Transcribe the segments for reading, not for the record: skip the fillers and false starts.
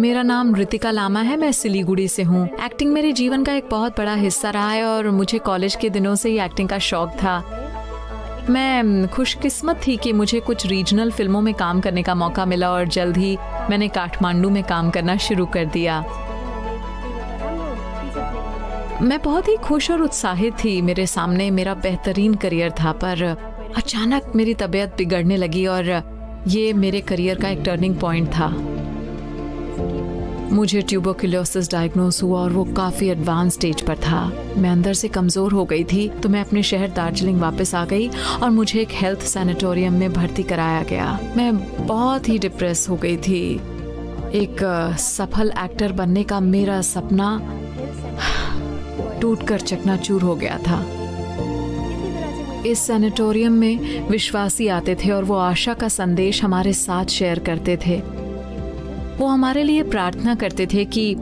मेरा नाम ऋतिका लामा है। मैं सिलीगुड़ी से हूँ। एक्टिंग मेरे जीवन का एक बहुत बड़ा हिस्सा रहा है और मुझे कॉलेज के दिनों से ही एक्टिंग का शौक था। मैं खुशकिस्मत थी कि मुझे कुछ रीजनल फिल्मों में काम करने का मौका मिला और जल्द ही मैंने काठमांडू में काम करना शुरू कर दिया। मैं बहुत ही खुश और उत्साहित थी। मेरे सामने मेरा बेहतरीन करियर था, पर अचानक मेरी तबीयत बिगड़ने लगी और ये मेरे करियर का एक टर्निंग पॉइंट था। मुझे ट्यूबरकुलोसिस डायग्नोस हुआ और वो काफ़ी एडवांस स्टेज पर था। मैं अंदर से कमज़ोर हो गई थी, तो मैं अपने शहर दार्जिलिंग वापस आ गई और मुझे एक हेल्थ सैनिटोरियम में भर्ती कराया गया। मैं बहुत ही डिप्रेस हो गई थी। एक सफल एक्टर बनने का मेरा सपना टूटकर चकनाचूर हो गया था। इस सैनिटोरियम में विश्वासी आते थे और वो आशा का संदेश हमारे साथ शेयर करते थे। वो हमारे लिए प्रार्थना करते थे कि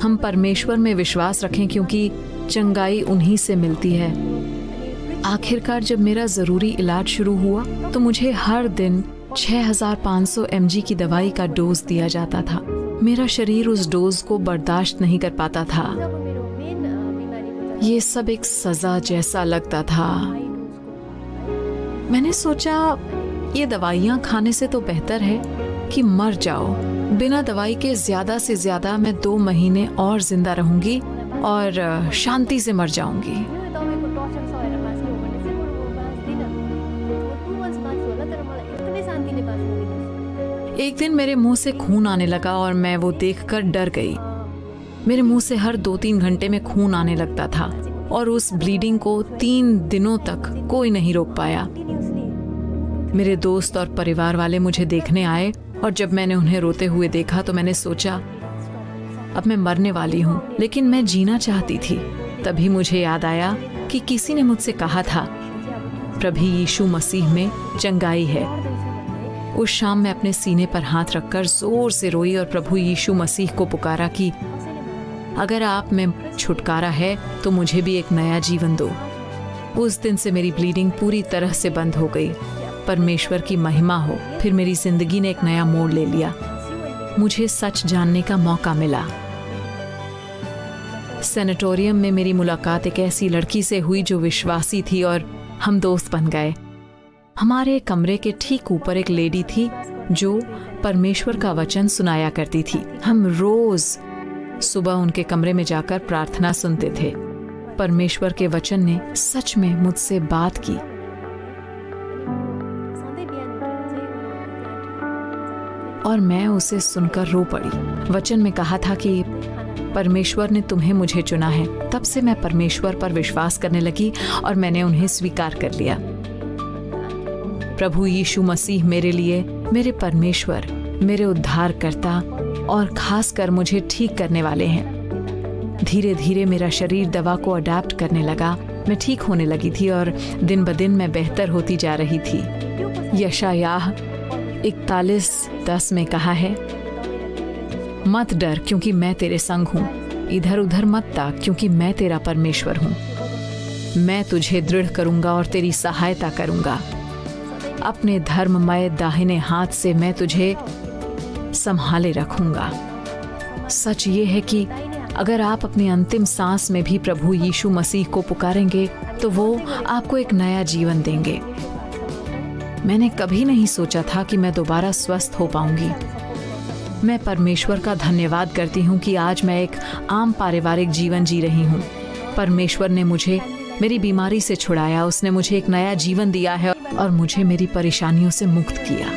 हम परमेश्वर में विश्वास रखें, क्योंकि चंगाई उन्हीं से मिलती है। आखिरकार जब मेरा ज़रूरी इलाज शुरू हुआ तो मुझे हर दिन 6500 mg की दवाई का डोज दिया जाता था। मेरा शरीर उस डोज को बर्दाश्त नहीं कर पाता था। ये सब एक सजा जैसा लगता था। मैंने सोचा ये दवाइयाँ खाने से तो बेहतर है कि मर जाओ। बिना दवाई के ज़्यादा से ज़्यादा मैं 2 महीने और जिंदा रहूंगी और शांति से मर जाऊंगी। एक दिन मेरे मुंह से खून आने लगा और मैं वो देखकर डर गई। मेरे मुंह से हर 2-3 घंटे में खून आने लगता था और उस ब्लीडिंग को 3 दिनों तक कोई नहीं रोक पाया। मेरे दोस्त और परिवार वाले मुझे देखने आए और जब मैंने उन्हें रोते हुए देखा तो मैंने सोचा अब मैं मरने वाली हूँ, लेकिन मैं जीना चाहती थी। तभी मुझे याद आया कि किसी ने मुझसे कहा था प्रभु यीशु मसीह में चंगाई है। उस शाम मैं अपने सीने पर हाथ रखकर जोर से रोई और प्रभु यीशु मसीह को पुकारा कि अगर आप में छुटकारा है तो मुझे भी एक नया जीवन दो। उस दिन से मेरी ब्लीडिंग पूरी तरह से बंद हो गई। परमेश्वर की महिमा हो। फिर मेरी जिंदगी ने एक नया मोड़ ले लिया। मुझे सच जानने का मौका मिला। सैनिटोरियम में मेरी मुलाकात एक ऐसी लड़की से हुई जो विश्वासी थी और हम दोस्त बन गए। हमारे कमरे के ठीक ऊपर एक लेडी थी जो परमेश्वर का वचन सुनाया करती थी। हम रोज सुबह उनके कमरे में जाकर प्रार्थना सुनते थे। परमेश्वर के वचन ने सच में मुझसे बात की। और मैं उसे सुनकर रो पड़ी। वचन में कहा था कि परमेश्वर ने तुम्हें मुझे चुना है। तब से मैं परमेश्वर पर विश्वास करने लगी और मैंने उन्हें स्वीकार कर लिया। प्रभु यीशु मसीह मेरे लिए, मेरे परमेश्वर, मेरे उद्धारकर्ता और खासकर मुझे ठीक करने वाले हैं। धीरे धीरे मेरा शरीर दवा को अडैप्ट करने लगा। मैं ठीक होने लगी थी और दिन ब दिन मैं बेहतर होती जा रही थी। यशायाह 41:10 में कहा है, मत डर क्योंकि मैं तेरे संग हूँ, इधर उधर मत ताक क्योंकि मैं तेरा परमेश्वर हूँ। मैं तुझे दृढ़ करूँगा और तेरी सहायता करूँगा। अपने धर्ममय दाहिने हाथ से मैं तुझे संभाले रखूँगा। सच ये है कि अगर आप अपनी अंतिम सांस में भी प्रभु यीशु मसीह को पुकारेंगे तो वो आपको एक नया जीवन देंगे। मैंने कभी नहीं सोचा था कि मैं दोबारा स्वस्थ हो पाऊंगी। मैं परमेश्वर का धन्यवाद करती हूँ कि आज मैं एक आम पारिवारिक जीवन जी रही हूँ। परमेश्वर ने मुझे मेरी बीमारी से छुड़ाया। उसने मुझे एक नया जीवन दिया है और मुझे मेरी परेशानियों से मुक्त किया।